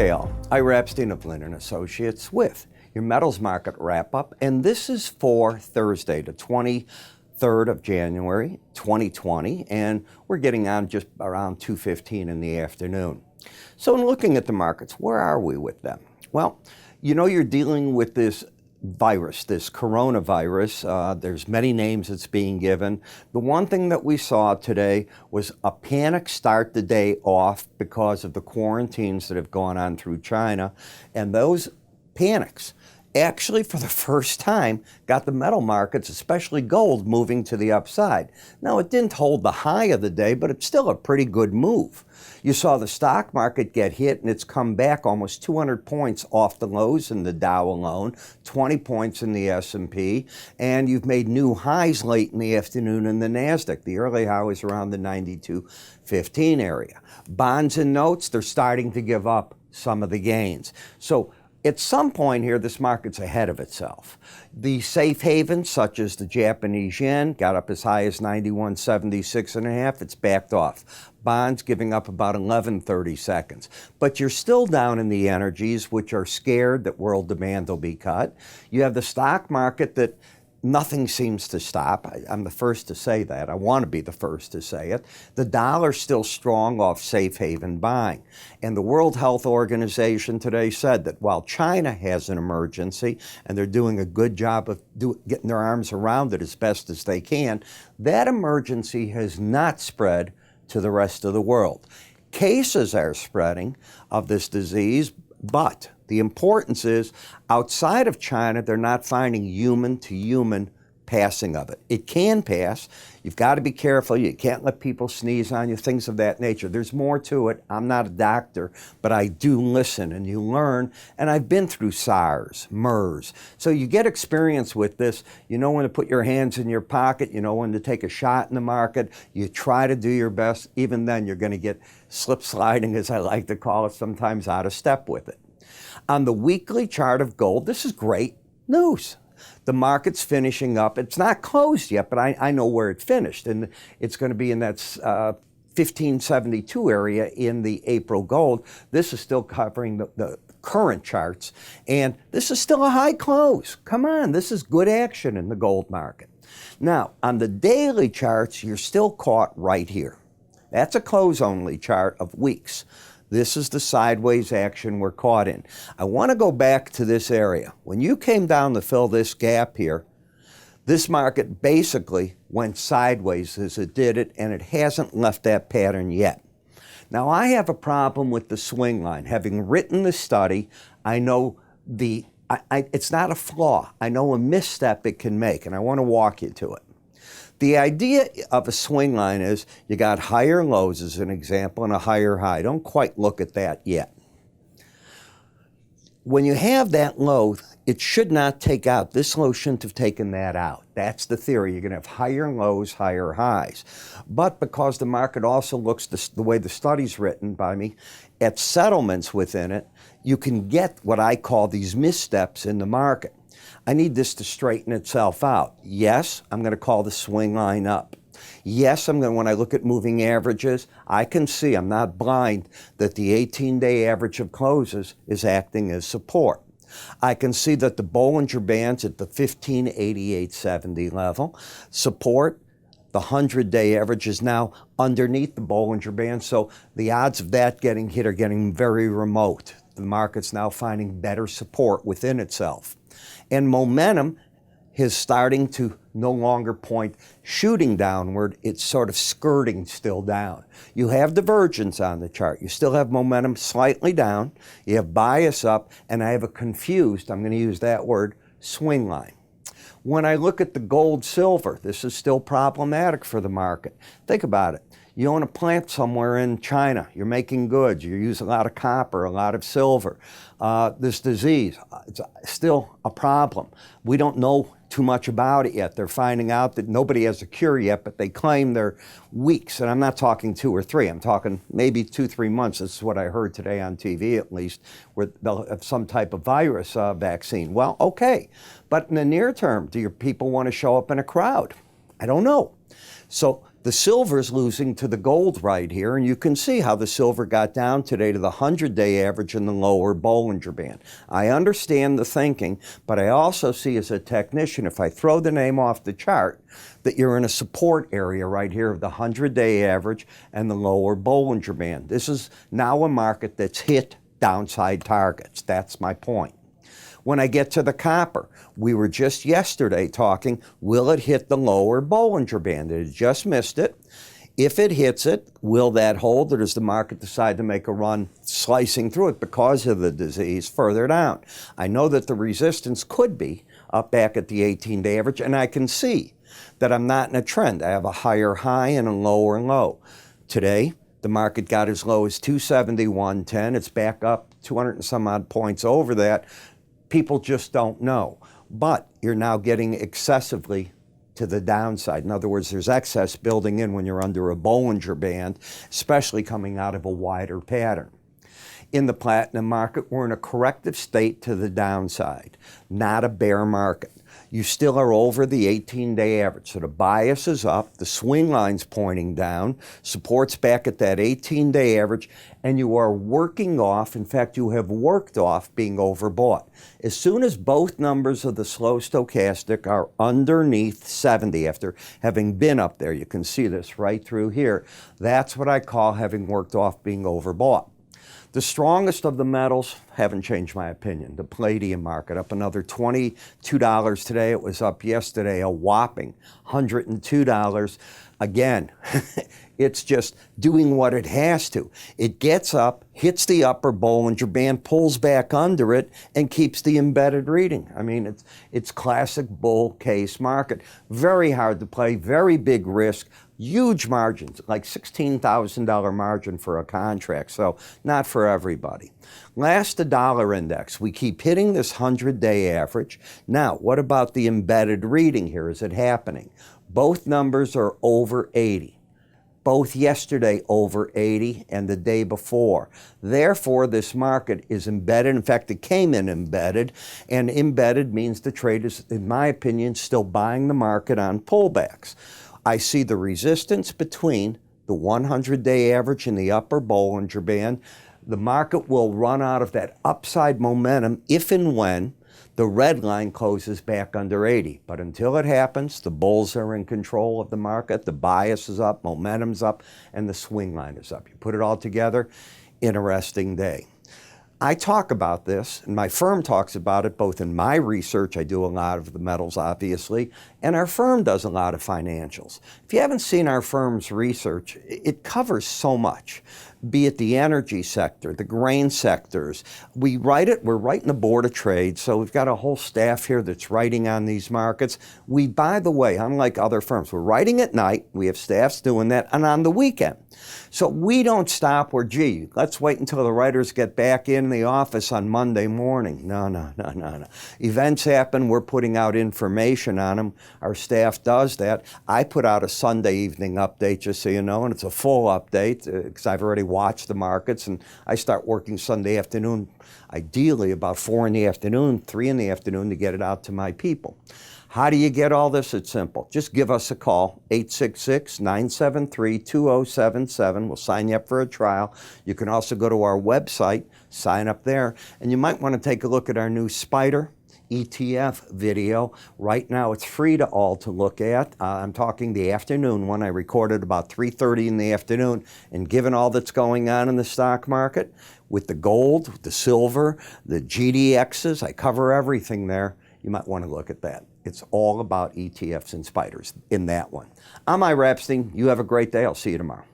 day all. Ira Epstein of Linn and Associates with your metals market wrap-up, and this is for Thursday, the 23rd of January, 2020, and we're getting on just around 2:15 in the afternoon. So in looking at the markets, where are we with them? Well, you know you're dealing with this virus, this coronavirus. There's many names it's being given. The one thing that we saw today was a panic start the day off because of the quarantines that have gone on through China. And those panics actually, for the first time, got the metal markets, especially gold, moving to the upside. Now, it didn't hold the high of the day, but it's still a pretty good move. You saw the stock market get hit, and it's come back almost 200 points off the lows in the Dow alone, 20 points in the S&P, and you've made new highs late in the afternoon in the NASDAQ. The early high was around the 92.15 area. Bonds and notes, they're starting to give up some of the gains. So at some point here, this market's ahead of itself. The safe havens, such as the Japanese yen, got up as high as 91.76.5. It's backed off. Bonds giving up about 11.30 seconds. But you're still down in the energies, which are scared that world demand will be cut. You have the stock market that nothing seems to stop. I'm the first to say that. I want to be the first to say it. The dollar's still strong off safe haven buying. And the World Health Organization today said that while China has an emergency, and they're doing a good job of getting their arms around it as best as they can, that emergency has not spread to the rest of the world. Cases are spreading of this disease, but the importance is, outside of China, they're not finding human-to-human passing of it. It can pass. You've got to be careful. You can't let people sneeze on you, things of that nature. There's more to it. I'm not a doctor, but I do listen, and you learn. And I've been through SARS, MERS. So you get experience with this. You know when to put your hands in your pocket. You know when to take a shot in the market. You try to do your best. Even then, you're going to get slip-sliding, as I like to call it, sometimes out of step with it. On the weekly chart of gold, this is great news. The market's finishing up. It's not closed yet, but I know where it finished. And it's going to be in that 1572 area in the April gold. This is still covering the current charts. And this is still a high close. Come on, this is good action in the gold market. Now, on the daily charts, you're still caught right here. That's a close-only chart of weeks. This is the sideways action we're caught in. I want to go back to this area. When you came down to fill this gap here, this market basically went sideways as it did it, and it hasn't left that pattern yet. Now, I have a problem with the swing line. Having written the study, I know it's not a flaw. I know a misstep it can make, and I want to walk you to it. The idea of a swing line is you got higher lows as an example and a higher high. Don't quite look at that yet. When you have that low, it should not take out. This low shouldn't have taken that out. That's the theory. You're going to have higher lows, higher highs. But because the market also looks the way the study's written by me, at settlements within it, you can get what I call these missteps in the market. I need this to straighten itself out. Yes, I'm going to call the swing line up. Yes, when I look at moving averages, I can see, I'm not blind, that the 18-day average of closes is acting as support. I can see that the Bollinger Bands at the 1588.70 level support. The 100-day average is now underneath the Bollinger Band, so the odds of that getting hit are getting very remote. The market's now finding better support within itself. And momentum is starting to no longer point shooting downward. It's sort of skirting still down. You have divergence on the chart. You still have momentum slightly down. You have bias up, and I have a confused, I'm going to use that word, swing line. When I look at the gold silver, this is still problematic for the market. Think about it. You own a plant somewhere in China. You're making goods. You use a lot of copper, a lot of silver. This disease, it's still a problem. We don't know too much about it yet. They're finding out that nobody has a cure yet, but they claim they're weeks. And I'm not talking 2 or 3. I'm talking maybe 2-3 months. This is what I heard today on TV, at least, where they'll have some type of virus vaccine. Well, okay. But in the near term, do your people want to show up in a crowd? I don't know. So The silver's losing to the gold right here, and you can see how the silver got down today to the 100-day average in the lower Bollinger Band. I understand the thinking, but I also see as a technician, if I throw the name off the chart, that you're in a support area right here of the 100-day average and the lower Bollinger Band. This is now a market that's hit downside targets. That's my point. When I get to the copper, we were just yesterday talking, will it hit the lower Bollinger Band? It just missed it. If it hits it, will that hold, or does the market decide to make a run slicing through it because of the disease further down? I know that the resistance could be up back at the 18-day average, and I can see that I'm not in a trend. I have a higher high and a lower low. Today, the market got as low as 271.10. It's back up 200 and some odd points over that. People just don't know. But you're now getting excessively to the downside. In other words, there's excess building in when you're under a Bollinger Band, especially coming out of a wider pattern. In the platinum market, we're in a corrective state to the downside, not a bear market. You still are over the 18-day average. So the bias is up, the swing line's pointing down, support's back at that 18-day average, and you are working off, in fact, you have worked off being overbought. As soon as both numbers of the slow stochastic are underneath 70 after having been up there, you can see this right through here, that's what I call having worked off being overbought. The strongest of the metals haven't changed my opinion. The palladium market up another $22 today. It was up yesterday a whopping $102. Again, it's just doing what it has to. It gets up, hits the upper Bollinger Band, pulls back under it, and keeps the embedded reading. I mean, it's classic bull case market. Very hard to play, very big risk. Huge margins, like $16,000 margin for a contract, so not for everybody. Last, the dollar index. We keep hitting this 100-day average. Now, what about the embedded reading here? Is it happening? Both numbers are over 80. Both yesterday over 80 and the day before. Therefore, this market is embedded. In fact, it came in embedded, and embedded means the trade is, in my opinion, still buying the market on pullbacks. I see the resistance between the 100-day average and the upper Bollinger Band. The market will run out of that upside momentum if and when the red line closes back under 80. But until it happens, the bulls are in control of the market, the bias is up, momentum's up, and the swing line is up. You put it all together, interesting day. I talk about this, and my firm talks about it both in my research, I do a lot of the metals obviously, and our firm does a lot of financials. If you haven't seen our firm's research, it covers so much, be it the energy sector, the grain sectors. We write it, we're writing the Board of Trade, so we've got a whole staff here that's writing on these markets. We, by the way, unlike other firms, we're writing at night, we have staffs doing that, and on the weekend. So we don't stop where, gee, let's wait until the writers get back in the office on Monday morning. No. Events happen, we're putting out information on them. Our staff does that. I put out a Sunday evening update, just so you know, and it's a full update because I've already watched the markets, and I start working Sunday afternoon, ideally about 4 in the afternoon, 3 in the afternoon to get it out to my people. How do you get all this? It's simple. Just give us a call, 866-973-2077. We'll sign you up for a trial. You can also go to our website, sign up there, and you might want to take a look at our new Spider ETF video. Right now it's free to all to look at. I'm talking the afternoon one. I recorded about 3:30 in the afternoon, and given all that's going on in the stock market, with the gold, the silver, the GDXs, I cover everything there. You might want to look at that. It's all about ETFs and spiders in that one. I'm Ira Epstein. You have a great day. I'll see you tomorrow.